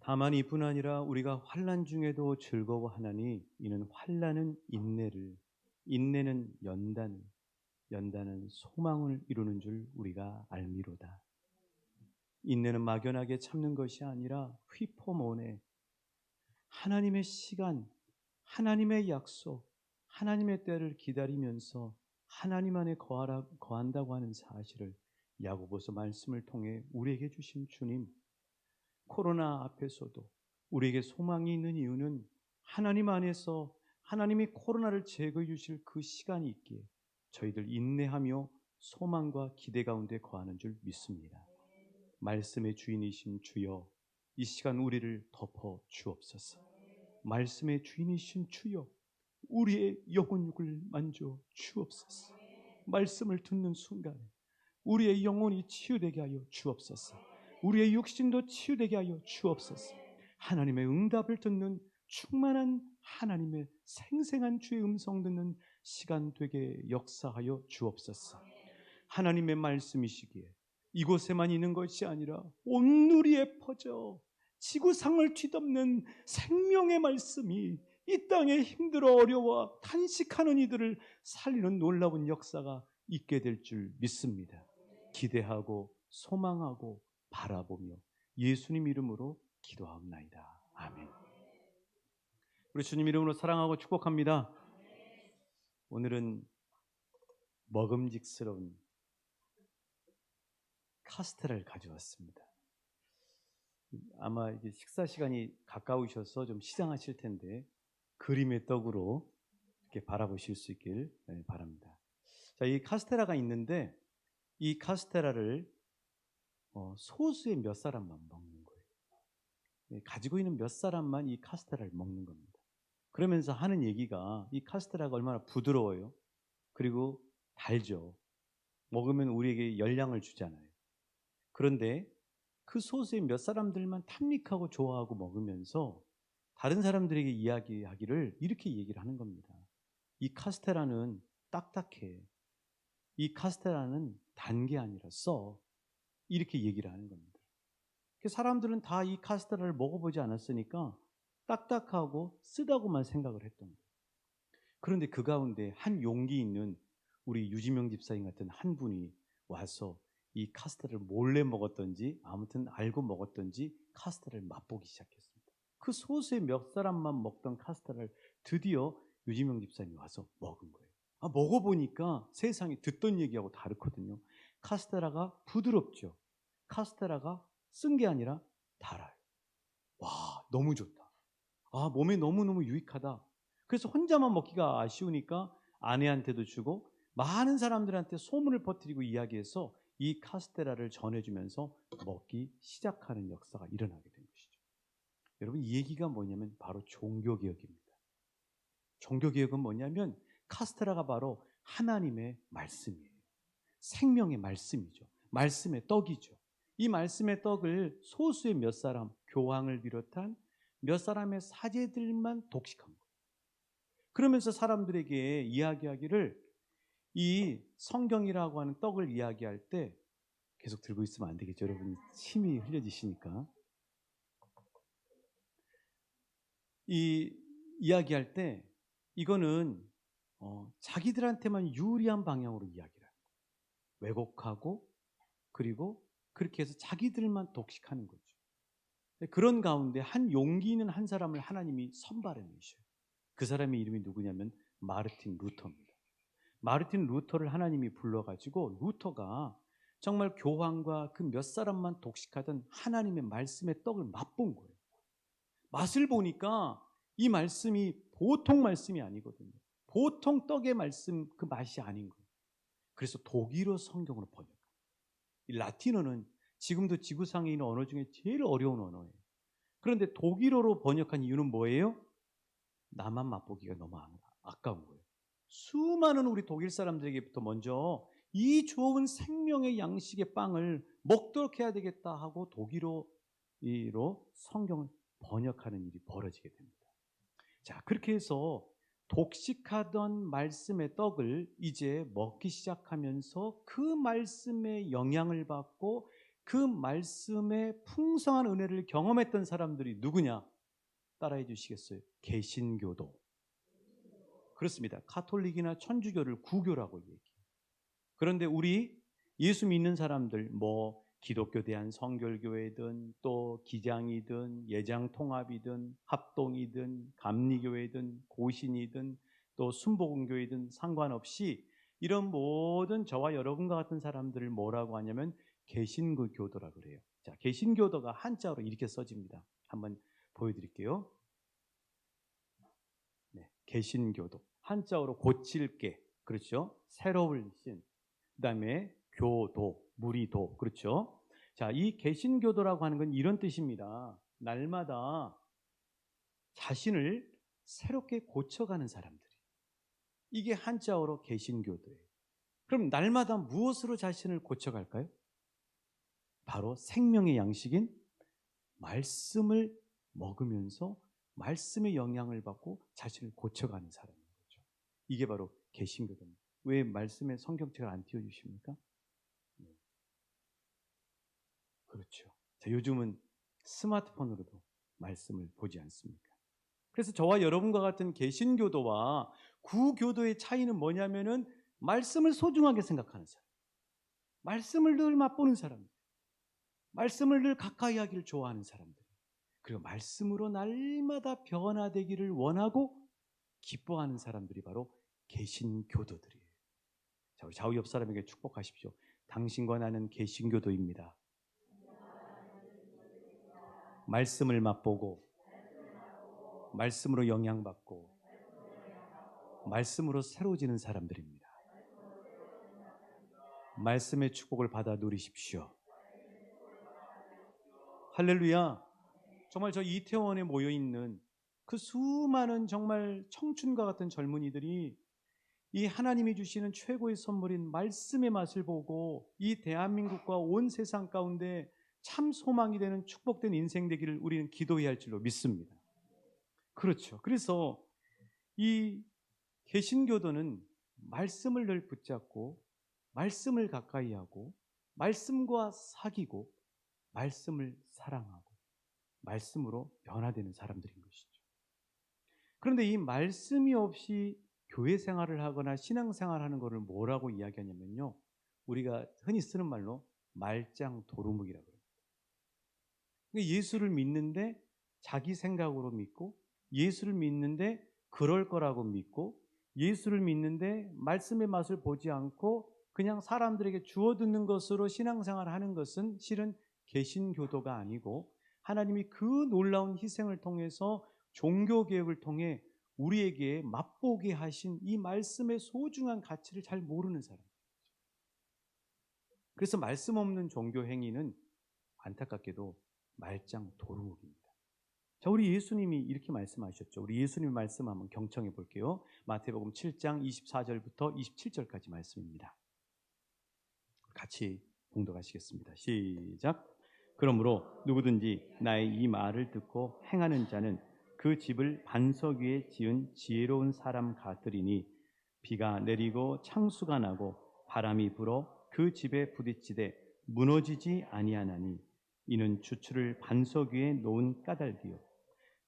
다만 이뿐 아니라 우리가 환난 중에도 즐거워하나니 이는 환난은 인내를, 인내는 연단을, 연단은 소망을 이루는 줄 우리가 알미로다. 인내는 막연하게 참는 것이 아니라 휘포모네, 하나님의 시간, 하나님의 약속, 하나님의 때를 기다리면서 하나님 안에 거한다고 하는 사실을 야고보서 말씀을 통해 우리에게 주신 주님, 코로나 앞에서도 우리에게 소망이 있는 이유는 하나님 안에서 하나님이 코로나를 제거해 주실 그 시간이 있기에 저희들 인내하며 소망과 기대 가운데 거하는 줄 믿습니다. 말씀의 주인이신 주여, 이 시간 우리를 덮어 주옵소서. 말씀의 주인이신 주여, 우리의 영혼육을 만져 주옵소서. 말씀을 듣는 순간에 우리의 영혼이 치유되게 하여 주옵소서. 우리의 육신도 치유되게 하여 주옵소서. 하나님의 응답을 듣는 충만한 하나님의 생생한 주의 음성 듣는 시간 되게 역사하여 주옵소서. 하나님의 말씀이시기에 이곳에만 있는 것이 아니라 온 누리에 퍼져 지구상을 뒤덮는 생명의 말씀이 이 땅에 힘들어 어려워 탄식하는 이들을 살리는 놀라운 역사가 있게 될 줄 믿습니다. 기대하고 소망하고 바라보며 예수님 이름으로 기도하옵나이다. 아멘. 우리 주님 이름으로 사랑하고 축복합니다. 오늘은 먹음직스러운 카스테라를 가져왔습니다. 아마 이게 식사 시간이 가까우셔서 좀 시장하실 텐데 그림의 떡으로 이렇게 바라보실 수 있길 바랍니다. 자, 이 카스테라가 있는데 이 카스테라를 소수의 몇 사람만 먹는 거예요. 가지고 있는 몇 사람만 이 카스테라를 먹는 겁니다. 그러면서 하는 얘기가 이 카스테라가 얼마나 부드러워요. 그리고 달죠. 먹으면 우리에게 열량을 주잖아요. 그런데 그 소수의 몇 사람들만 탐닉하고 좋아하고 먹으면서 다른 사람들에게 이야기하기를 이렇게 얘기를 하는 겁니다. 이 카스테라는 딱딱해. 이 카스테라는 단 게 아니라 써. 이렇게 얘기를 하는 겁니다. 사람들은 다 이 카스테라를 먹어보지 않았으니까 딱딱하고 쓰다고만 생각을 했던 거예요. 그런데 그 가운데 한 용기 있는 우리 유지명 집사님 같은 한 분이 와서 이 카스테라를 몰래 먹었던지 아무튼 알고 먹었던지 카스테라를 맛보기 시작했습니다. 그 소수의 몇 사람만 먹던 카스테라를 드디어 유지명 집사님이 와서 먹은 거예요. 먹어보니까 세상에 듣던 얘기하고 다르거든요. 카스테라가 부드럽죠. 카스테라가 쓴 게 아니라 달아요. 와, 너무 좋다. 몸에 너무너무 유익하다. 그래서 혼자만 먹기가 아쉬우니까 아내한테도 주고 많은 사람들한테 소문을 퍼뜨리고 이야기해서 이 카스테라를 전해주면서 먹기 시작하는 역사가 일어나게 된 것이죠. 여러분, 이 얘기가 뭐냐면 바로 종교개혁입니다. 종교개혁은 뭐냐면 카스테라가 바로 하나님의 말씀이에요. 생명의 말씀이죠. 말씀의 떡이죠. 이 말씀의 떡을 소수의 몇 사람, 교황을 비롯한 몇 사람의 사제들만 독식한 거예요. 그러면서 사람들에게 이야기하기를 이 성경이라고 하는 떡을 이야기할 때 계속 들고 있으면 안 되겠죠. 여러분 침이 흘려지시니까. 이 이야기할 때 이거는 자기들한테만 유리한 방향으로 이야기를 하는 거예요. 왜곡하고 그리고 그렇게 해서 자기들만 독식하는 거죠. 그런 가운데 한 용기 있는 한 사람을 하나님이 선발해 내셔요. 그 사람의 이름이 누구냐면 마르틴 루터입니다. 마르틴 루터를 하나님이 불러가지고 루터가 정말 교황과 그 몇 사람만 독식하던 하나님의 말씀의 떡을 맛본 거예요. 맛을 보니까 이 말씀이 보통 말씀이 아니거든요. 보통 떡의 말씀 그 맛이 아닌 거예요. 그래서 독일어 성경으로 번역합니다. 이 라틴어는 지금도 지구상에 있는 언어 중에 제일 어려운 언어예요. 그런데 독일어로 번역한 이유는 뭐예요? 나만 맛보기가 너무 아까운 거예요. 수많은 우리 독일 사람들에게부터 먼저 이 좋은 생명의 양식의 빵을 먹도록 해야 되겠다 하고 독일어로 성경을 번역하는 일이 벌어지게 됩니다. 자, 그렇게 해서 독식하던 말씀의 떡을 이제 먹기 시작하면서 그 말씀의 영향을 받고 그 말씀의 풍성한 은혜를 경험했던 사람들이 누구냐? 따라해 주시겠어요? 개신교도. 그렇습니다. 가톨릭이나 천주교를 구교라고 얘기해요. 그런데 우리 예수 믿는 사람들, 기독교 대한성결교회든 또 기장이든 예장통합이든 합동이든 감리교회든 고신이든 또 순복음교회든 상관없이 이런 모든 저와 여러분과 같은 사람들을 뭐라고 하냐면 개신교도라고 그래요. 자, 개신교도가 한자어로 이렇게 써집니다. 한번 보여드릴게요. 네, 개신교도. 한자어로 고칠게. 그렇죠? 새로울 신. 그다음에 교도, 무리도. 그렇죠? 자, 이 개신교도라고 하는 건 이런 뜻입니다. 날마다 자신을 새롭게 고쳐가는 사람들이. 이게 한자어로 개신교도예요. 그럼 날마다 무엇으로 자신을 고쳐갈까요? 바로 생명의 양식인 말씀을 먹으면서 말씀의 영향을 받고 자신을 고쳐가는 사람인 거죠. 이게 바로 개신교도입니다. 왜 말씀에 성경책을 안 띄워주십니까? 네. 그렇죠. 자, 요즘은 스마트폰으로도 말씀을 보지 않습니까? 그래서 저와 여러분과 같은 개신교도와 구교도의 차이는 뭐냐면은 말씀을 소중하게 생각하는 사람, 말씀을 늘 맛보는 사람들, 말씀을 늘 가까이 하기를 좋아하는 사람들, 그리고 말씀으로 날마다 변화되기를 원하고 기뻐하는 사람들이 바로 개신교도들이에요. 자, 우리 좌우 옆 사람에게 축복하십시오. 당신과 나는 개신교도입니다. 말씀을 맛보고 말씀으로 영향받고 말씀으로 새로워지는 사람들입니다. 말씀의 축복을 받아 누리십시오. 할렐루야. 정말 저 이태원에 모여있는 그 수많은 정말 청춘과 같은 젊은이들이 이 하나님이 주시는 최고의 선물인 말씀의 맛을 보고 이 대한민국과 온 세상 가운데 참 소망이 되는 축복된 인생 되기를 우리는 기도해야 할 줄로 믿습니다. 그렇죠. 그래서 이 개신교도는 말씀을 늘 붙잡고 말씀을 가까이 하고 말씀과 사귀고 말씀을 사랑하고 말씀으로 변화되는 사람들인 것이죠. 그런데 이 말씀이 없이 교회 생활을 하거나 신앙 생활을 하는 것을 뭐라고 이야기하냐면요, 우리가 흔히 쓰는 말로 말짱 도루묵이라고 합니다. 예수를 믿는데 자기 생각으로 믿고, 예수를 믿는데 그럴 거라고 믿고, 예수를 믿는데 말씀의 맛을 보지 않고 그냥 사람들에게 주워 듣는 것으로 신앙생활을 하는 것은 실은 개신교도가 아니고, 하나님이 그 놀라운 희생을 통해서 종교개혁을 통해 우리에게 맛보게 하신 이 말씀의 소중한 가치를 잘 모르는 사람. 그래서 말씀 없는 종교 행위는 안타깝게도 말짱 도루묵입니다. 자, 우리 예수님이 이렇게 말씀하셨죠. 우리 예수님 말씀 한번 경청해 볼게요. 마태복음 7장 24절부터 27절까지 말씀입니다. 같이 봉독하시겠습니다. 시작. 그러므로 누구든지 나의 이 말을 듣고 행하는 자는 그 집을 반석 위에 지은 지혜로운 사람 같으리니 비가 내리고 창수가 나고 바람이 불어 그 집에 부딪히되 무너지지 아니하나니 이는 주추를 반석 위에 놓은 까닭이요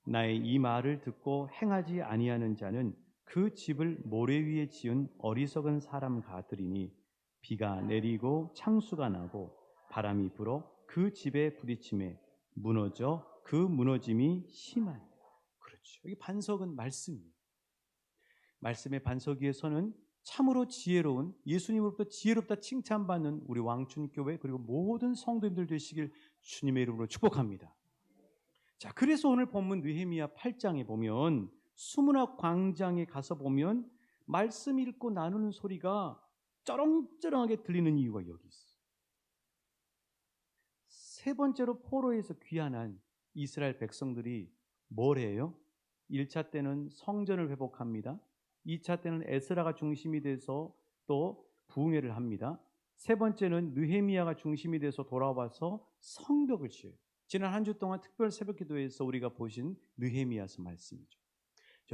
나의 이 말을 듣고 행하지 아니하는 자는 그 집을 모래 위에 지은 어리석은 사람 같으리니 비가 내리고 창수가 나고 바람이 불어 그 집에 부딪힘에 무너져 그 무너짐이 심하니라. 그렇죠. 여기 반석은 말씀입니다. 말씀의 반석 위에서는 참으로 지혜로운, 예수님으로부터 지혜롭다 칭찬받는 우리 왕춘교회 그리고 모든 성도님들 되시길 주님의 이름으로 축복합니다. 자, 그래서 오늘 본문 느헤미야 8장에 보면 수문학 광장에 가서 보면 말씀 읽고 나누는 소리가 쩌렁쩌렁하게 들리는 이유가 여기 있어요. 세 번째로 포로에서 귀환한 이스라엘 백성들이 뭘 해요? 1차 때는 성전을 회복합니다. 2차 때는 에스라가 중심이 돼서 또 부흥회를 합니다. 세 번째는 느헤미야가 중심이 돼서 돌아와서 성벽을 지어요. 지난 한 주 동안 특별 새벽기도에서 우리가 보신 느헤미야서 말씀이죠.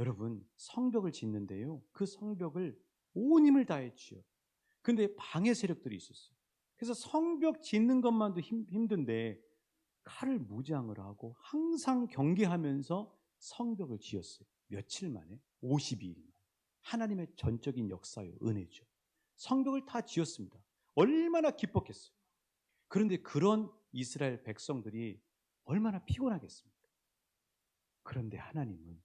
여러분, 성벽을 짓는데요, 그 성벽을 온 힘을 다해 지어요. 근데 방해 세력들이 있었어요. 그래서 성벽 짓는 것만도 힘든데 칼을 무장을 하고 항상 경계하면서 성벽을 지었어요. 며칠 만에? 52일 만에. 하나님의 전적인 역사요, 은혜죠. 성벽을 다 지었습니다. 얼마나 기뻤겠어요. 그런데 그런 이스라엘 백성들이 얼마나 피곤하겠습니까? 그런데 하나님은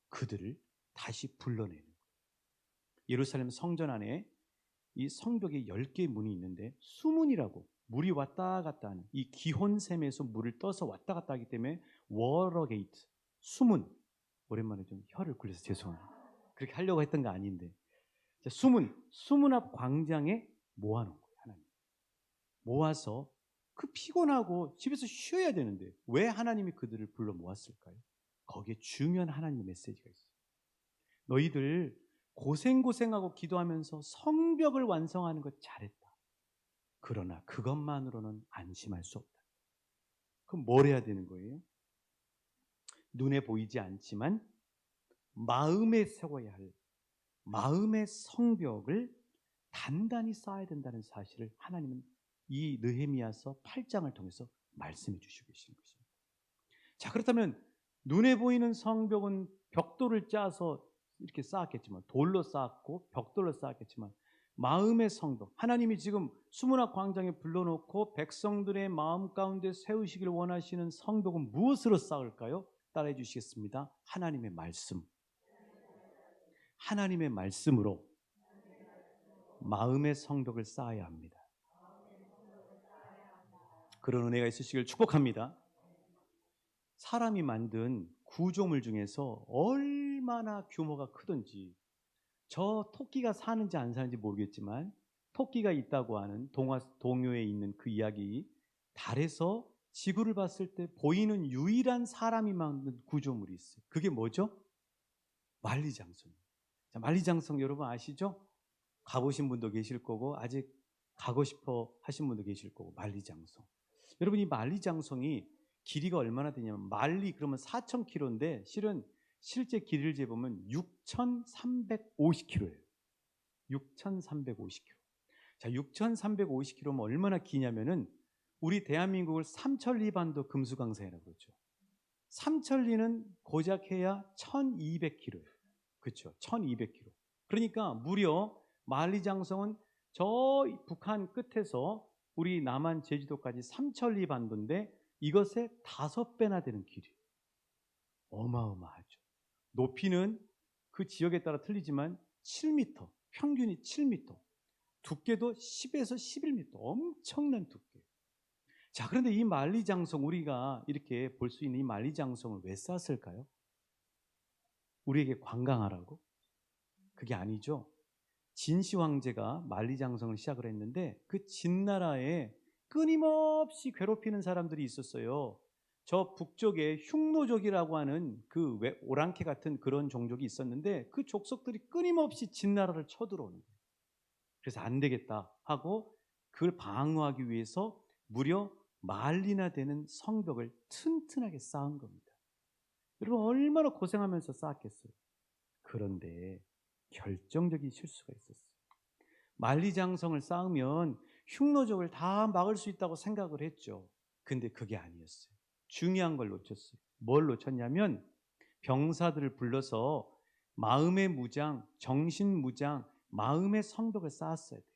그들을 다시 불러내는 거예요. 예루살렘 성전 안에 이 성벽에 10개의 문이 있는데 수문이라고, 물이 왔다 갔다 하는, 이 기혼샘에서 물을 떠서 왔다 갔다 하기 때문에 워터 게이트, 수문. 오랜만에 좀 혀를 굴려서 죄송합니다. 그렇게 하려고 했던 거 아닌데. 수문 앞 광장에 모아놓은 거예요. 하나님 모아서, 그 피곤하고 집에서 쉬어야 되는데 왜 하나님이 그들을 불러 모았을까요? 거기에 중요한 하나님의 메시지가 있어요. 너희들 고생하고 기도하면서 성벽을 완성하는 것 잘했다. 그러나 그것만으로는 안심할 수 없다. 그럼 뭘 해야 되는 거예요? 눈에 보이지 않지만 마음에 세워야 할 마음의 성벽을 단단히 쌓아야 된다는 사실을 하나님은 이 느헤미야서 8장을 통해서 말씀해 주시고 계시는 것입니다. 자, 그렇다면 눈에 보이는 성벽은 벽돌을 짜서 이렇게 쌓았겠지만, 돌로 쌓았고 벽돌로 쌓았겠지만, 마음의 성벽, 하나님이 지금 수문학 광장에 불러놓고 백성들의 마음 가운데 세우시길 원하시는 성벽은 무엇으로 쌓을까요? 따라해 주시겠습니다. 하나님의 말씀. 하나님의 말씀으로 마음의 성벽을 쌓아야 합니다. 그런 은혜가 있으시길 축복합니다. 사람이 만든 구조물 중에서 얼마나 규모가 크든지, 저 토끼가 사는지 안 사는지 모르겠지만 토끼가 있다고 하는 동요에 있는 그 이야기, 달에서 지구를 봤을 때 보이는 유일한 사람이 만든 구조물이 있어요. 그게 뭐죠? 만리장성. 자, 만리장성 여러분 아시죠? 가보신 분도 계실 거고 아직 가고 싶어 하신 분도 계실 거고. 만리장성. 여러분, 이 만리장성이 길이가 얼마나 되냐면, 만리 그러면 4,000km인데 실제 길이를 재보면 6,350km예요. 6,350km. 자, 6,350km면 얼마나 기냐면은 우리 대한민국을 삼천리반도 금수강산이라고 그러죠. 삼천리는 고작 해야 1,200km예요. 그렇죠? 1,200km. 그러니까 무려 만리장성은 저 북한 끝에서 우리 남한 제주도까지 삼천리 반도인데 이것의 5배나 되는 길이에요. 어마어마하죠. 높이는 그 지역에 따라 틀리지만 7m, 평균이 7m, 두께도 10에서 11m, 엄청난 두께. 자, 그런데 이 만리장성, 우리가 이렇게 볼 수 있는 이 만리장성을 왜 쌌을까요? 우리에게 관광하라고? 그게 아니죠. 진시 황제가 만리장성을 시작을 했는데 그 진나라에 끊임없이 괴롭히는 사람들이 있었어요. 저 북쪽에 흉노족이라고 하는 그 오랑캐 같은 그런 종족이 있었는데 그 족속들이 끊임없이 진나라를 쳐들어오는 거예요. 그래서 안 되겠다 하고 그걸 방어하기 위해서 무려 만리나 되는 성벽을 튼튼하게 쌓은 겁니다. 여러분, 얼마나 고생하면서 쌓았겠어요. 그런데 결정적인 실수가 있었어요. 만리장성을 쌓으면 흉노족을 다 막을 수 있다고 생각을 했죠. 근데 그게 아니었어요. 중요한 걸 놓쳤어요. 뭘 놓쳤냐면 병사들을 불러서 마음의 무장, 정신 무장, 마음의 성벽을 쌓았어야 돼요.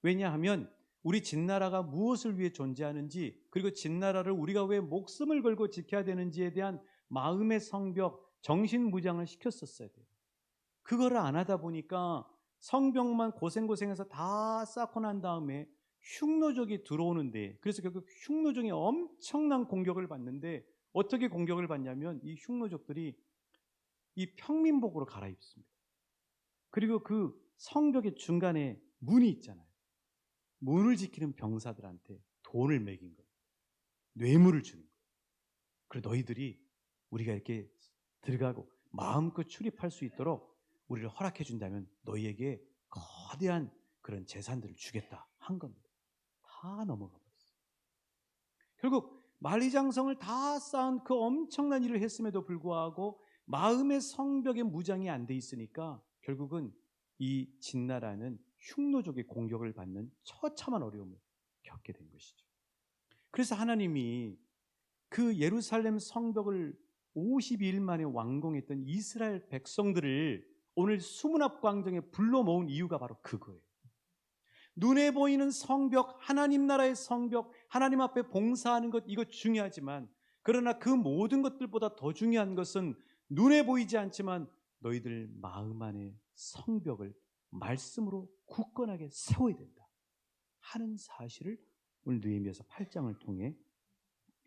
왜냐하면 우리 진나라가 무엇을 위해 존재하는지, 그리고 진나라를 우리가 왜 목숨을 걸고 지켜야 되는지에 대한 마음의 성벽, 정신 무장을 시켰었어야 돼요. 그거를 안 하다 보니까 성벽만 고생해서 다 쌓고 난 다음에 흉노족이 들어오는데, 그래서 결국 흉노족이 엄청난 공격을 받는데, 어떻게 공격을 받냐면 이 흉노족들이 이 평민복으로 갈아입습니다. 그리고 그 성벽의 중간에 문이 있잖아요. 문을 지키는 병사들한테 돈을 매긴 거예요. 뇌물을 주는 거예요. 그리고 너희들이 우리가 이렇게 들어가고 마음껏 출입할 수 있도록 우리를 허락해 준다면 너희에게 거대한 그런 재산들을 주겠다 한 겁니다. 다 넘어가 버렸어요. 결국 만리장성을 다 쌓은 그 엄청난 일을 했음에도 불구하고 마음의 성벽에 무장이 안 돼 있으니까 결국은 이 진나라는 흉노족의 공격을 받는 처참한 어려움을 겪게 된 것이죠. 그래서 하나님이 그 예루살렘 성벽을 52일 만에 완공했던 이스라엘 백성들을 오늘 수문앞 광장에 불러 모은 이유가 바로 그거예요. 눈에 보이는 성벽, 하나님 나라의 성벽, 하나님 앞에 봉사하는 것, 이거 중요하지만, 그러나 그 모든 것들보다 더 중요한 것은 눈에 보이지 않지만 너희들 마음 안에 성벽을 말씀으로 굳건하게 세워야 된다 하는 사실을 오늘 느헤미야서 8장을 통해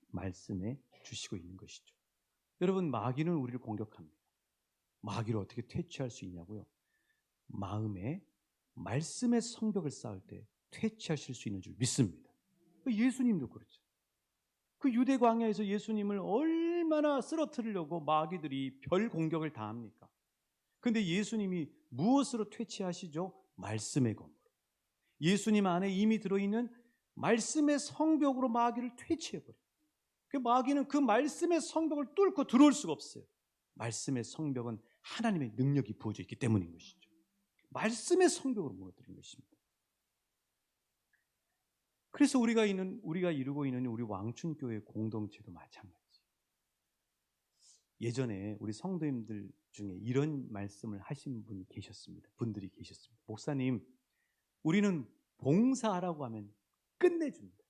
말씀해 주시고 있는 것이죠. 여러분, 마귀는 우리를 공격합니다. 마귀를 어떻게 퇴치할 수 있냐고요? 마음에 말씀의 성벽을 쌓을 때 퇴치하실 수 있는 줄 믿습니다. 예수님도 그렇죠. 그 유대 광야에서 예수님을 얼마나 쓰러뜨리려고 마귀들이 별 공격을 다 합니까? 근데 예수님이 무엇으로 퇴치하시죠? 말씀의 검으로. 예수님 안에 이미 들어있는 말씀의 성벽으로 마귀를 퇴치해버려요. 그 마귀는 그 말씀의 성벽을 뚫고 들어올 수가 없어요. 말씀의 성벽은 하나님의 능력이 부어져 있기 때문인 것이죠. 말씀의 성벽으로 무너뜨린 것입니다. 그래서 우리가 이루고 있는 우리 왕춘교회 공동체도 마찬가지. 예전에 우리 성도님들 중에 이런 말씀을 하신 분들이 계셨습니다. 목사님, 우리는 봉사하라고 하면 끝내줍니다.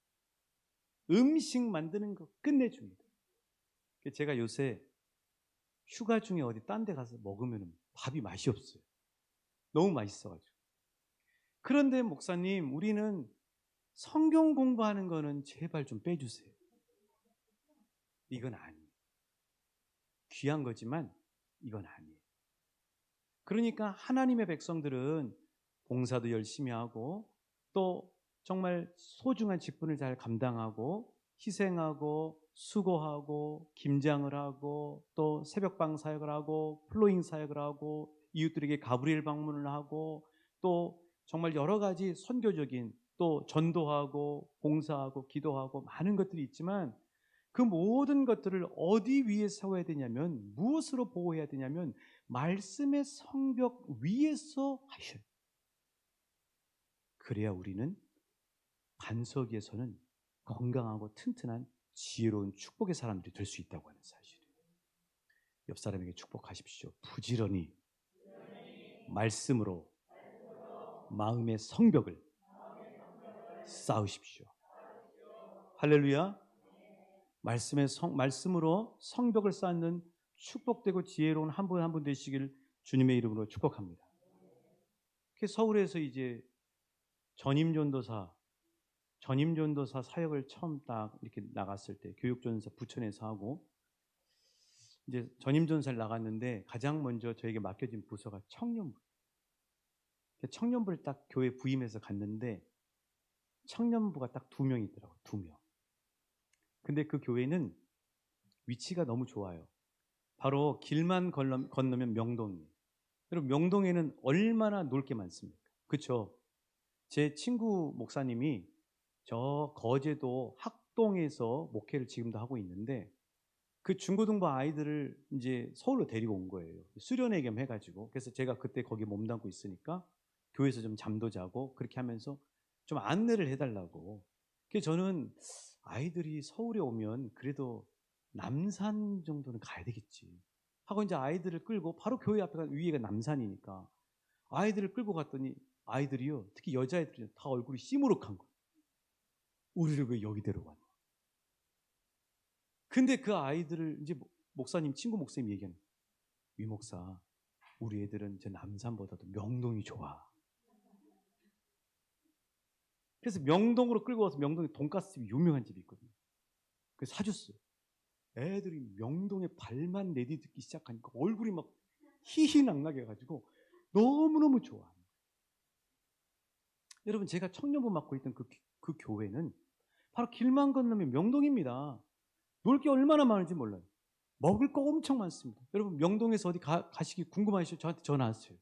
음식 만드는 거 끝내줍니다. 제가 요새 휴가 중에 어디 딴 데 가서 먹으면 밥이 맛이 없어요. 너무 맛있어가지고. 그런데 목사님, 우리는 성경 공부하는 거는 제발 좀 빼주세요. 이건 아니에요. 귀한 거지만 이건 아니에요. 그러니까 하나님의 백성들은 봉사도 열심히 하고 또 정말 소중한 직분을 잘 감당하고 희생하고 수고하고 김장을 하고 또 새벽방 사역을 하고 플로잉 사역을 하고 이웃들에게 가브리엘 방문을 하고 또 정말 여러 가지 선교적인 또 전도하고 봉사하고 기도하고 많은 것들이 있지만 그 모든 것들을 어디 위에 세워야 되냐면 무엇으로 보호해야 되냐면 말씀의 성벽 위에서 하셔야 돼요. 그래야 우리는 반석에서는 건강하고 튼튼한 지혜로운 축복의 사람들이 될 수 있다고 하는 사실이에요. 옆 사람에게 축복하십시오. 부지런히 말씀으로 마음의 성벽을 쌓으십시오. 할렐루야. 말씀으로 성벽을 쌓는 축복되고 지혜로운 한 분 한 분 되시길 주님의 이름으로 축복합니다. 서울에서 이제 전임전도사 사역을 처음 딱 이렇게 나갔을 때 교육전사 부천에서 하고 이제 전임전사를 나갔는데 가장 먼저 저에게 맡겨진 부서가 청년부. 청년부를 딱 교회 부임해서 갔는데 청년부가 딱 2명 있더라고요. 2명. 근데 그 교회는 위치가 너무 좋아요. 바로 길만 건너면 명동이에요. 여러분, 명동에는 얼마나 놀 게 많습니까? 그렇죠? 제 친구 목사님이 저 거제도 학동에서 목회를 지금도 하고 있는데 그 중고등부 아이들을 이제 서울로 데리고 온 거예요. 수련회 겸 해가지고. 그래서 제가 그때 거기 몸담고 있으니까 교회에서 좀 잠도 자고 그렇게 하면서 좀 안내를 해달라고. 그래서 저는 아이들이 서울에 오면 그래도 남산 정도는 가야 되겠지 하고 이제 아이들을 끌고 바로 교회 앞에 위에가 남산이니까 아이들을 끌고 갔더니 아이들이요, 특히 여자애들이 다 얼굴이 시무룩한 거예요. 우리를 왜 여기 데려왔냐. 근데 그 아이들을 이제 친구 목사님이 얘기하는 거예요. 위 목사, 우리 애들은 저 남산보다도 명동이 좋아. 그래서 명동으로 끌고 와서 명동에 돈가스집이 유명한 집이 있거든요. 그래서 사줬어요. 애들이 명동에 발만 내딛기 시작하니까 얼굴이 막 희희낙낙 해가지고 너무너무 좋아. 여러분, 제가 청년부 맡고 있던 그 교회는 바로 길만 건너면 명동입니다. 놀 게 얼마나 많은지 몰라요. 먹을 거 엄청 많습니다. 여러분, 명동에서 어디 가시기 궁금하시죠? 저한테 전화하세요.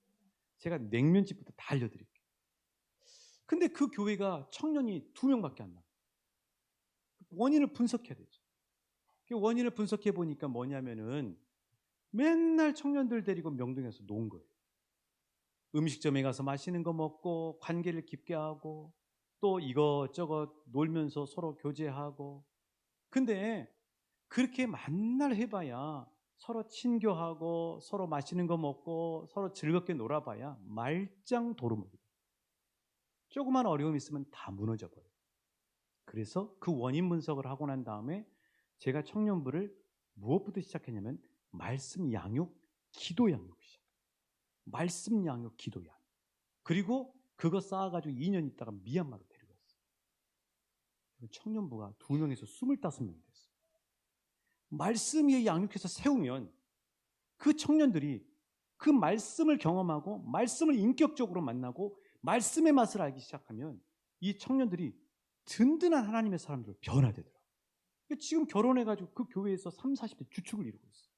제가 냉면집부터 다 알려드릴게요. 근데 그 교회가 청년이 2명밖에 안 나와요. 원인을 분석해야 되죠. 그 원인을 분석해 보니까 뭐냐면은 맨날 청년들 데리고 명동에서 논 거예요. 음식점에 가서 맛있는 거 먹고 관계를 깊게 하고 또 이것저것 놀면서 서로 교제하고. 근데 그렇게 만날 해봐야 서로 친교하고 서로 맛있는 거 먹고 서로 즐겁게 놀아봐야 말짱 도루묵이다. 조그만 어려움이 있으면 다 무너져 버려요. 그래서 그 원인 분석을 하고 난 다음에 제가 청년부를 무엇부터 시작했냐면 말씀 양육, 기도 양육 시작. 말씀 양육, 기도 양육. 그리고 그거 쌓아가지고 2년 있다가 미얀마로 데리고 왔어요. 청년부가 2명에서 25명이 됐어요. 말씀 위에 양육해서 세우면 그 청년들이 그 말씀을 경험하고 말씀을 인격적으로 만나고 말씀의 맛을 알기 시작하면 이 청년들이 든든한 하나님의 사람들로 변화되더라고요. 지금 결혼해가지고 그 교회에서 30, 40대 주축을 이루고 있어요.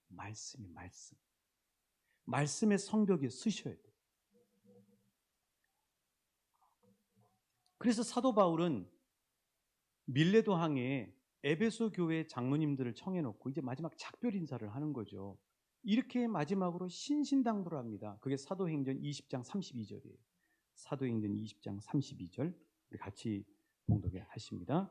말씀이 말씀. 말씀의 성벽에 쓰셔야 돼요. 그래서 사도 바울은 밀레도 항에 에베소 교회 장로님들을 청해놓고 이제 마지막 작별 인사를 하는 거죠. 이렇게 마지막으로 신신당부를 합니다. 그게 사도행전 20장 32절이에요. 사도행전 20장 32절 우리 같이 봉독해 하십니다.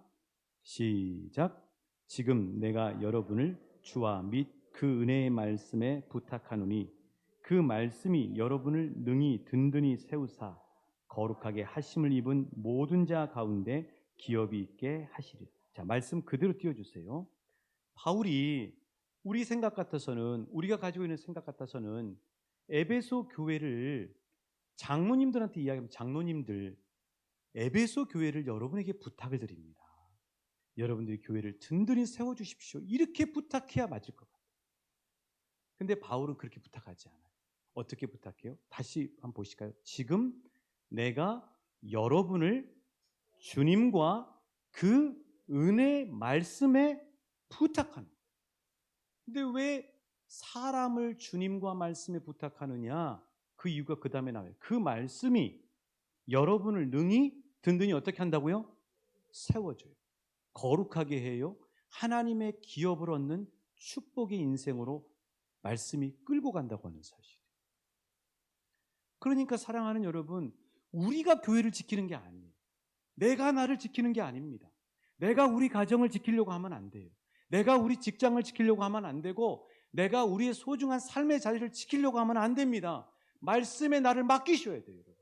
시작. 지금 내가 여러분을 주와 및 그 은혜의 말씀에 부탁하노니 그 말씀이 여러분을 능히 든든히 세우사 거룩하게 하심을 입은 모든 자 가운데 기업이 있게 하시리라. 자, 말씀 그대로 띄워주세요. 바울이 우리 생각 같아서는, 우리가 가지고 있는 생각 같아서는 에베소 교회를 장로님들한테 이야기하면 장로님들, 에베소 교회를 여러분에게 부탁을 드립니다. 여러분들이 교회를 든든히 세워주십시오. 이렇게 부탁해야 맞을 것 같아요. 근데 바울은 그렇게 부탁하지 않아요. 어떻게 부탁해요? 다시 한번 보실까요? 지금 내가 여러분을 주님과 그 은혜 말씀에 부탁하는 거예요. 근데 왜 사람을 주님과 말씀에 부탁하느냐? 그 이유가 그 다음에 나와요. 그 말씀이 여러분을 능히 든든히 어떻게 한다고요? 세워줘요. 거룩하게 해요. 하나님의 기업을 얻는 축복의 인생으로 말씀이 끌고 간다고 하는 사실이에요. 그러니까 사랑하는 여러분, 우리가 교회를 지키는 게 아니에요. 내가 나를 지키는 게 아닙니다. 내가 우리 가정을 지키려고 하면 안 돼요. 내가 우리 직장을 지키려고 하면 안 되고 내가 우리의 소중한 삶의 자리를 지키려고 하면 안 됩니다. 말씀에 나를 맡기셔야 돼요. 여러분.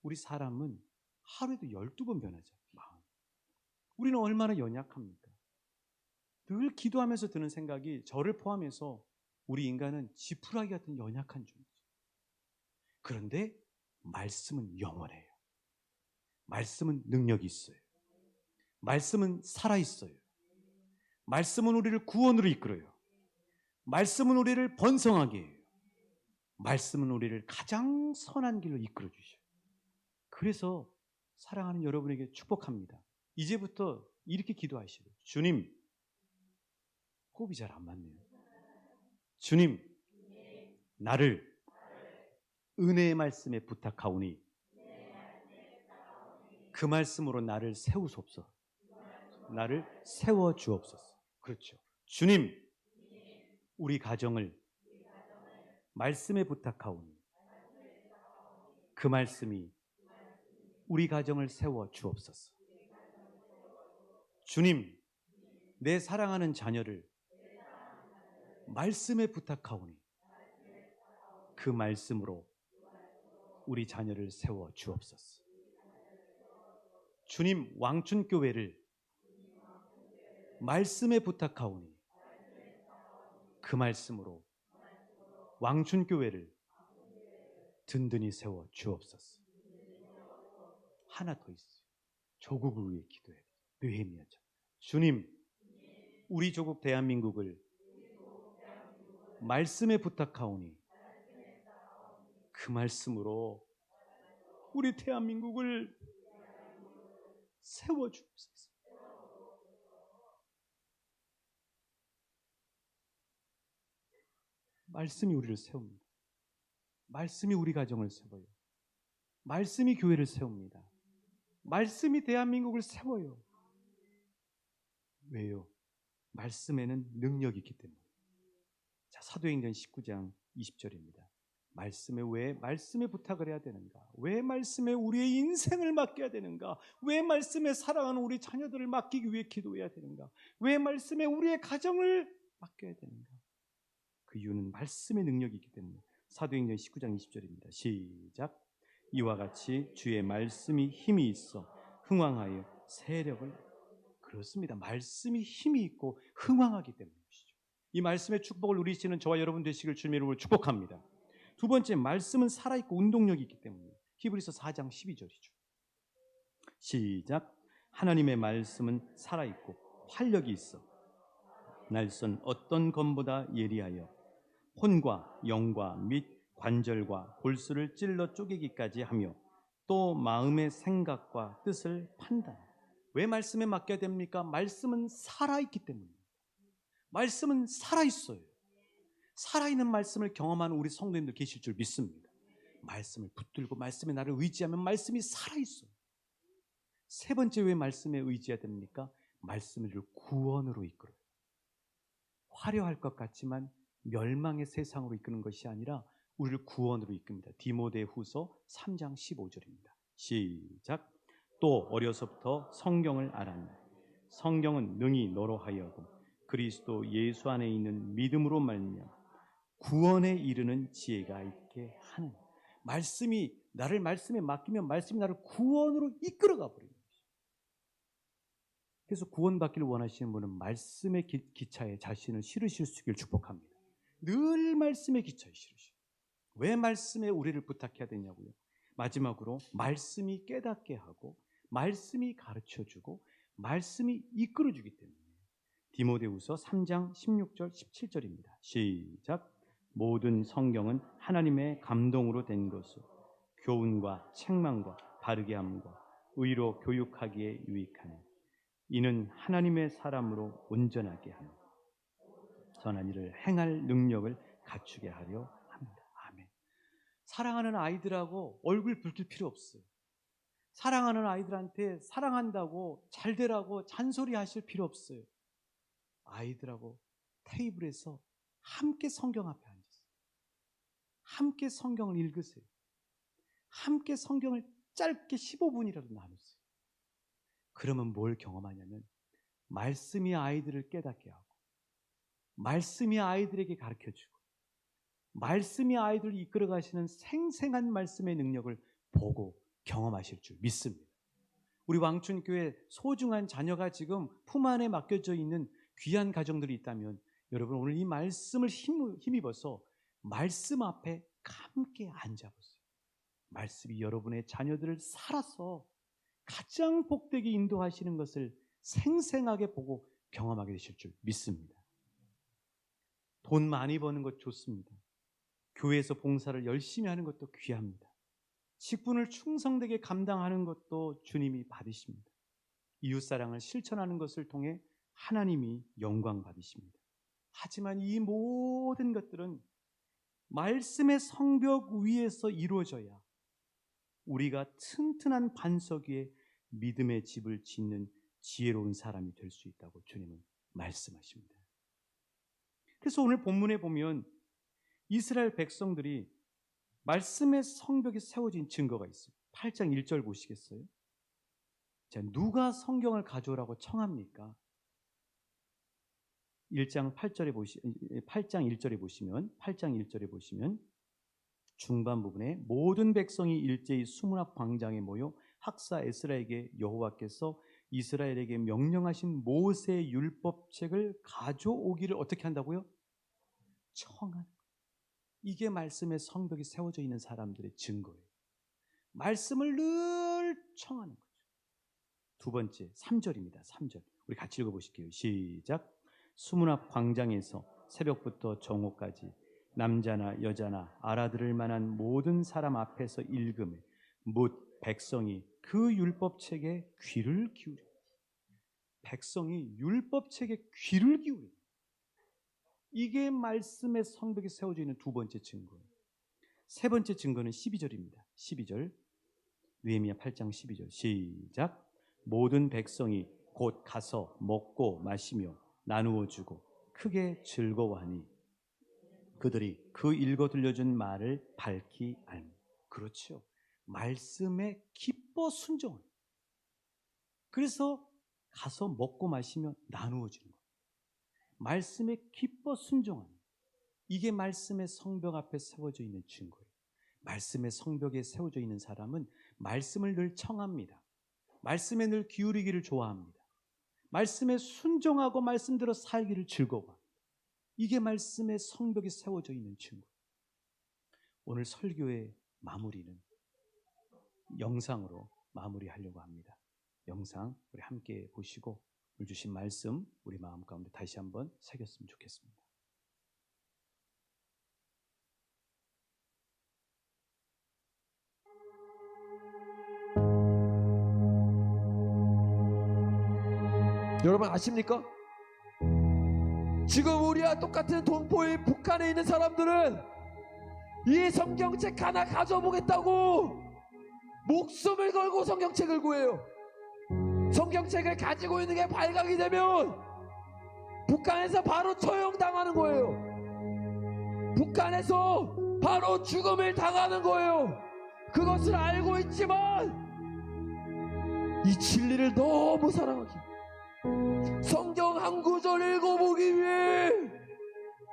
우리 사람은 하루에도 12번 변하죠. 마음. 우리는 얼마나 연약합니까? 늘 기도하면서 드는 생각이 저를 포함해서 우리 인간은 지푸라기 같은 연약한 존재죠. 그런데 말씀은 영원해요. 말씀은 능력이 있어요. 말씀은 살아있어요. 말씀은 우리를 구원으로 이끌어요. 말씀은 우리를 번성하게 해요. 말씀은 우리를 가장 선한 길로 이끌어 주셔요. 그래서 사랑하는 여러분에게 축복합니다. 이제부터 이렇게 기도하시고, 주님, 호흡이 잘 안 맞네요. 주님, 나를 은혜의 말씀에 부탁하오니 그 말씀으로 나를 세우소서. 나를 세워 주옵소서. 그렇죠. 주님, 우리 가정을 말씀에 부탁하오니 그 말씀이 우리 가정을 세워 주옵소서. 주님, 내 사랑하는 자녀를 말씀에 부탁하오니 그 말씀으로 우리 자녀를 세워 주옵소서. 주님, 왕춘교회를 말씀에 부탁하오니 그 말씀으로 왕춘교회를 든든히 세워 주옵소서. 하나 더 있어요. 조국을 위해 기도해야 돼요. 느헤미야처럼. 주님, 우리 조국 대한민국을 말씀에 부탁하오니 그 말씀으로 우리 대한민국을 세워 주옵소서. 말씀이 우리를 세웁니다. 말씀이 우리 가정을 세워요. 말씀이 교회를 세웁니다. 말씀이 대한민국을 세워요. 왜요? 말씀에는 능력이 있기 때문에. 자, 사도행전 19장 20절입니다. 말씀에 왜 말씀에 부탁을 해야 되는가? 왜 말씀에 우리의 인생을 맡겨야 되는가? 왜 말씀에 사랑하는 우리 자녀들을 맡기기 위해 기도해야 되는가? 왜 말씀에 우리의 가정을 맡겨야 되는가? 그 이유는 말씀의 능력이 있기 때문에. 사도행전 19장 20절입니다. 시작. 이와 같이 주의 말씀이 힘이 있어 흥왕하여 세력을. 그렇습니다. 말씀이 힘이 있고 흥왕하기 때문이시죠. 이 말씀의 축복을 누리시는 저와 여러분 되시길 주님의 이름으로 축복합니다. 두 번째, 말씀은 살아있고 운동력이 있기 때문에. 히브리서 4장 12절이죠. 시작. 하나님의 말씀은 살아있고 활력이 있어 날선 어떤 검보다 예리하여 혼과 영과 및 관절과 골수를 찔러 쪼개기까지 하며 또 마음의 생각과 뜻을 판단. 왜 말씀에 맡겨야 됩니까? 말씀은 살아있기 때문입니다. 말씀은 살아있어요. 살아있는 말씀을 경험하는 우리 성도님들 계실 줄 믿습니다. 말씀을 붙들고 말씀에 나를 의지하면 말씀이 살아있어요. 세 번째, 왜 말씀에 의지해야 됩니까? 말씀이 우리를 구원으로 이끌어요. 화려할 것 같지만 멸망의 세상으로 이끄는 것이 아니라 우리를 구원으로 이끕니다. 디모데후서 3장 15절입니다. 시작. 또 어려서부터 성경을 알았네. 성경은 능히 너로 하여금 그리스도 예수 안에 있는 믿음으로 말미암아 구원에 이르는 지혜가 있게 하는. 말씀이 나를 말씀에 맡기면 말씀이 나를 구원으로 이끌어가 버립니다. 그래서 구원받기를 원하시는 분은 말씀의 기차에 자신을 실으실 수 있기를 축복합니다. 늘 말씀의 기차에 실으시고. 왜 말씀에 우리를 부탁해야 되냐고요? 마지막으로 말씀이 깨닫게 하고 말씀이 가르쳐주고 말씀이 이끌어주기 때문에. 디모데후서 3장 16절 17절입니다. 시작. 모든 성경은 하나님의 감동으로 된 것으로 교훈과 책망과 바르게 함과 의로 교육하기에 유익하니 이는 하나님의 사람으로 온전하게 하며 선한 일을 행할 능력을 갖추게 하려 합니다. 아멘. 사랑하는 아이들하고 얼굴 붉힐 필요 없어요. 사랑하는 아이들한테 사랑한다고 잘 되라고 잔소리 하실 필요 없어요. 아이들하고 테이블에서 함께 성경 앞에 앉으세요. 함께 성경을 읽으세요. 함께 성경을 짧게 15분이라도 나누세요. 그러면 뭘 경험하냐면 말씀이 아이들을 깨닫게 하고 말씀이 아이들에게 가르쳐주고 말씀이 아이들을 이끌어 가시는 생생한 말씀의 능력을 보고 경험하실 줄 믿습니다. 우리 왕춘교회 소중한 자녀가 지금 품 안에 맡겨져 있는 귀한 가정들이 있다면 여러분 오늘 이 말씀을 힘입어서 말씀 앞에 함께 앉아보세요. 말씀이 여러분의 자녀들을 살아서 가장 복되게 인도하시는 것을 생생하게 보고 경험하게 되실 줄 믿습니다. 돈 많이 버는 것 좋습니다. 교회에서 봉사를 열심히 하는 것도 귀합니다. 직분을 충성되게 감당하는 것도 주님이 받으십니다. 이웃사랑을 실천하는 것을 통해 하나님이 영광 받으십니다. 하지만 이 모든 것들은 말씀의 성벽 위에서 이루어져야 우리가 튼튼한 반석 위에 믿음의 집을 짓는 지혜로운 사람이 될 수 있다고 주님은 말씀하십니다. 그래서 오늘 본문에 보면 이스라엘 백성들이 말씀의 성벽이 세워진 증거가 있어요. 8장 1절 보시겠어요? 자, 누가 성경을 가져오라고 청합니까? 8장 1절에 보시면 중반 부분에 모든 백성이 일제히 수문 앞 광장에 모여 학사 에스라에게 여호와께서 이스라엘에게 명령하신 모세의 율법책을 가져오기를 어떻게 한다고요? 청하는. 이게 말씀의 성벽이 세워져 있는 사람들의 증거예요. 말씀을 늘 청하는 거죠. 두 번째, 3절입니다. 3절. 우리 같이 읽어보실게요. 시작. 수문 앞 광장에서 새벽부터 정오까지 남자나 여자나 알아들을 만한 모든 사람 앞에서 읽음에 뭇 백성이 그 율법책에 귀를 기울여. 백성이 율법책에 귀를 기울여. 이게 말씀의 성벽이 세워져 있는 두 번째 증거예요. 세 번째 증거는 12절입니다. 12절. 느헤미야 8장 12절. 시작. 모든 백성이 곧 가서 먹고 마시며 나누어 주고 크게 즐거워하니 그들이 그 읽어 들려준 말을 밝히 알며. 그렇죠. 말씀에 기뻐 순종하는. 그래서 가서 먹고 마시며 나누어지는 거예요. 말씀에 기뻐 순종하는. 이게 말씀의 성벽 앞에 세워져 있는 증거예요. 말씀의 성벽에 세워져 있는 사람은 말씀을 늘 청합니다. 말씀에 늘 기울이기를 좋아합니다. 말씀에 순종하고 말씀대로 살기를 즐거워합니다. 이게 말씀의 성벽에 세워져 있는 증거예요. 오늘 설교의 마무리는 영상으로 마무리하려고 합니다. 영상 우리 함께 보시고 오늘 주신 말씀 우리 마음 가운데 다시 한번 새겼으면 좋겠습니다. 여러분 아십니까? 지금 우리와 똑같은 동포의 북한에 있는 사람들은 이 성경책 하나 가져보겠다고 목숨을 걸고 성경책을 구해요. 성경책을 가지고 있는 게 발각이 되면 북한에서 바로 처형당하는 거예요. 북한에서 바로 죽음을 당하는 거예요. 그것을 알고 있지만 이 진리를 너무 사랑하기, 성경 한 구절 읽어보기 위해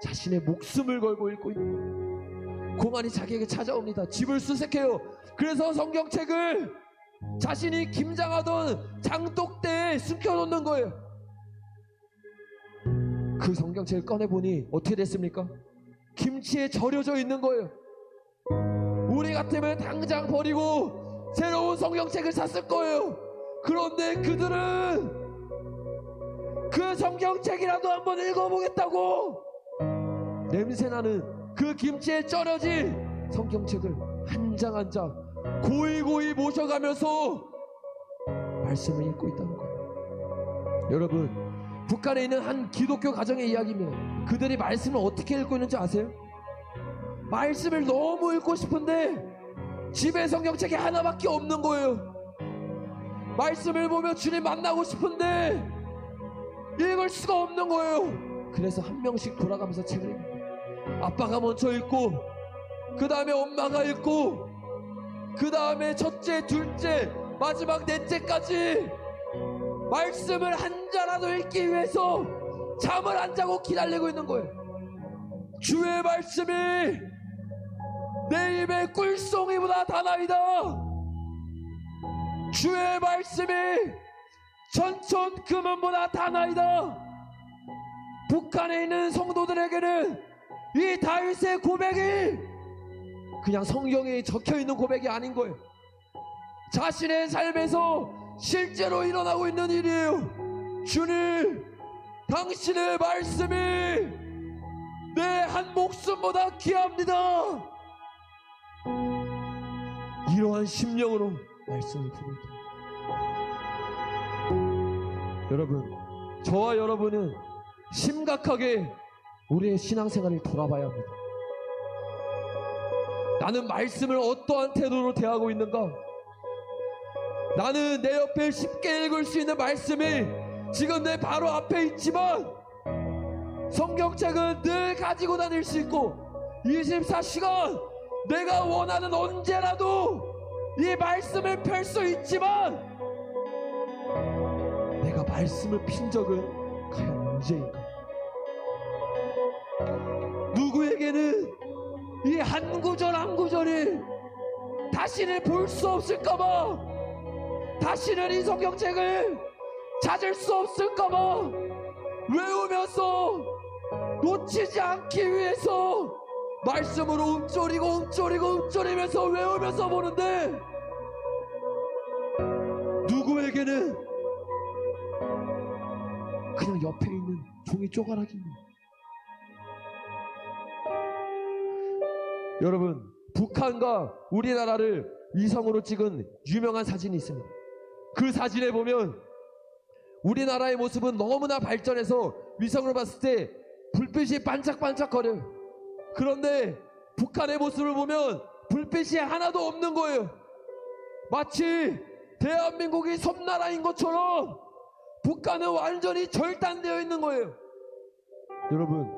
자신의 목숨을 걸고 읽고 있는 거예요. 공안이 자기에게 찾아옵니다. 집을 수색해요. 그래서 성경책을 자신이 김장하던 장독대에 숨겨놓는 거예요. 그 성경책을 꺼내보니 어떻게 됐습니까? 김치에 절여져 있는 거예요. 우리 같으면 당장 버리고 새로운 성경책을 샀을 거예요. 그런데 그들은 그 성경책이라도 한번 읽어보겠다고 냄새나는 그 김치에 절여진 성경책을 한 장 한 장 고이고이 모셔가면서 말씀을 읽고 있다는 거예요. 여러분, 북한에 있는 한 기독교 가정의 이야기입니다. 그들이 말씀을 어떻게 읽고 있는지 아세요? 말씀을 너무 읽고 싶은데 집에 성경책이 하나밖에 없는 거예요. 말씀을 보며 주님 만나고 싶은데 읽을 수가 없는 거예요. 그래서 한 명씩 돌아가면서 책을 읽어요. 아빠가 먼저 읽고 그 다음에 엄마가 읽고 그 다음에 첫째, 둘째, 마지막 넷째까지 말씀을 한 자라도 읽기 위해서 잠을 안 자고 기다리고 있는 거예요. 주의 말씀이 내 입에 꿀송이보다 다 나이다. 주의 말씀이 천천 금은보다 다 나이다. 북한에 있는 성도들에게는 이 다윗의 고백이 그냥 성경에 적혀있는 고백이 아닌 거예요. 자신의 삶에서 실제로 일어나고 있는 일이에요. 주님, 당신의 말씀이 내 한 목숨보다 귀합니다. 이러한 심령으로 말씀을 듣고 있다. 여러분, 저와 여러분은 심각하게 우리의 신앙생활을 돌아봐야 합니다. 나는 말씀을 어떠한 태도로 대하고 있는가? 나는 내 옆에 쉽게 읽을 수 있는 말씀이 지금 내 바로 앞에 있지만 성경책은 늘 가지고 다닐 수 있고 24시간 내가 원하는 언제라도 이 말씀을 펼 수 있지만 내가 말씀을 핀 적은 과연 언제인가? 누구에게는 이 한 구절 한 구절이 다시는 볼 수 없을까봐, 다시는 이 성경책을 찾을 수 없을까봐 외우면서 놓치지 않기 위해서 말씀으로 움쪼리면서 외우면서 보는데, 누구에게는 그냥 옆에 있는 종이 쪼가락입니다. 여러분, 북한과 우리나라를 위성으로 찍은 유명한 사진이 있습니다. 그 사진에 보면 우리나라의 모습은 너무나 발전해서 위성으로 봤을 때 불빛이 반짝반짝거려요. 그런데 북한의 모습을 보면 불빛이 하나도 없는 거예요. 마치 대한민국이 섬나라인 것처럼 북한은 완전히 절단되어 있는 거예요. 여러분,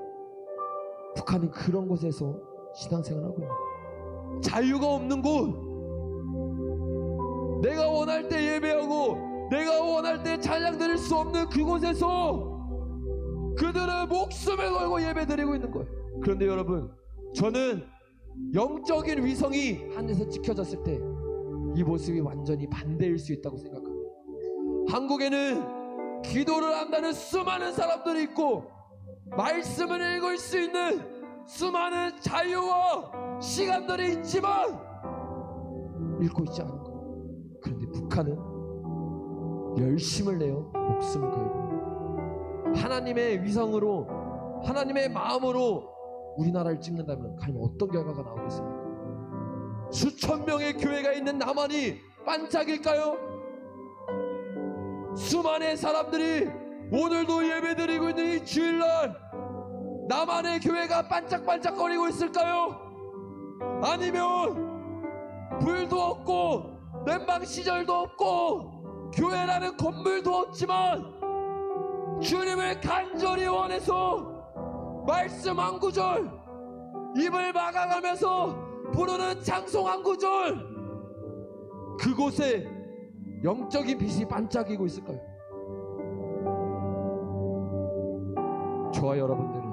북한은 그런 곳에서 신앙생활을 하고 있는 거예요. 자유가 없는 곳, 내가 원할 때 예배하고 내가 원할 때 찬양 드릴 수 없는 그곳에서 그들은 목숨을 걸고 예배 드리고 있는 거예요. 그런데 여러분, 저는 영적인 위성이 하늘에서 찍혀졌을 때 이 모습이 완전히 반대일 수 있다고 생각합니다. 한국에는 기도를 한다는 수많은 사람들이 있고 말씀을 읽을 수 있는 수많은 자유와 시간들이 있지만 읽고 있지 않은 거예요. 그런데 북한은 열심을 내어 목숨을 걸고 하나님의 위성으로, 하나님의 마음으로 우리나라를 찍는다면 과연 어떤 결과가 나오겠습니까? 수천 명의 교회가 있는 남한이 반짝일까요? 수많은 사람들이 오늘도 예배드리고 있는 이 주일날 남한의 교회가 반짝반짝거리고 있을까요? 아니면 불도 없고 냉방 시절도 없고 교회라는 건물도 없지만 주님을 간절히 원해서 말씀 한 구절, 입을 막아가면서 부르는 찬송 한 구절, 그곳에 영적인 빛이 반짝이고 있을까요? 저와 여러분들은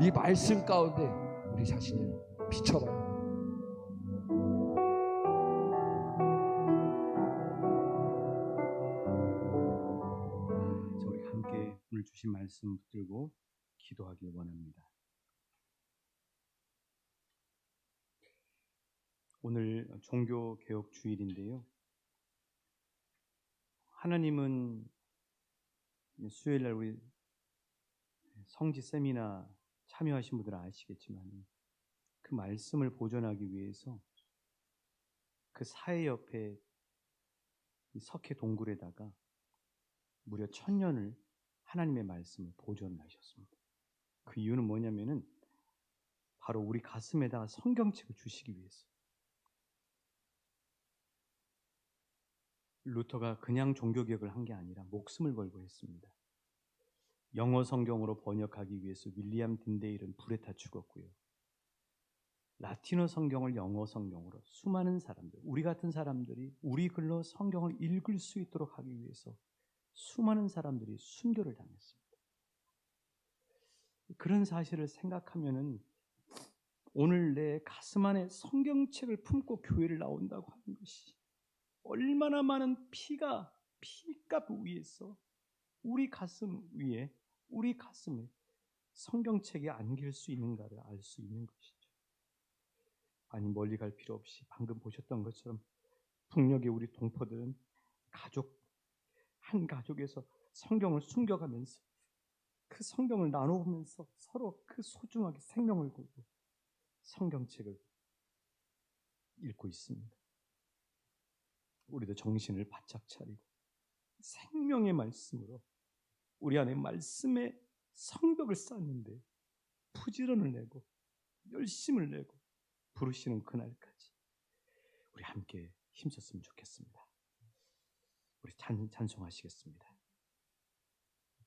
이 말씀 가운데 우리 자신을 비춰봐요. 저희 함께 오늘 주신 말씀 붙들고 기도하길 원합니다. 오늘 종교개혁 주일인데요. 하나님은 수요일날 우리 성지 세미나 참여하신 분들은 아시겠지만 그 말씀을 보존하기 위해서 그 사해 옆에 석회 동굴에다가 무려 1000년을 하나님의 말씀을 보존하셨습니다. 그 이유는 뭐냐면은 바로 우리 가슴에다가 성경책을 주시기 위해서. 루터가 그냥 종교개혁을 한 게 아니라 목숨을 걸고 했습니다. 영어 성경으로 번역하기 위해서 윌리엄 딘데일은 불에 타 죽었고요. 라틴어 성경을 영어 성경으로 수많은 사람들, 우리 같은 사람들이 우리 글로 성경을 읽을 수 있도록 하기 위해서 수많은 사람들이 순교를 당했습니다. 그런 사실을 생각하면은 오늘 내 가슴 안에 성경책을 품고 교회를 나온다고 하는 것이 얼마나 많은 피값 위에서 우리 가슴 위에, 우리 가슴에 성경책이 안길 수 있는가를 알 수 있는 것이죠. 아니, 멀리 갈 필요 없이 방금 보셨던 것처럼 북녘의 우리 동포들은 한 가족에서 성경을 숨겨가면서 그 성경을 나눠보면서 서로 그 소중하게 생명을 걸고 성경책을 읽고 있습니다. 우리도 정신을 바짝 차리고 생명의 말씀으로 우리 안에 말씀의 성벽을 쌓는데 부지런을 내고 열심을 내고 부르시는 그날까지 우리 함께 힘썼으면 좋겠습니다. 우리 찬송하시겠습니다.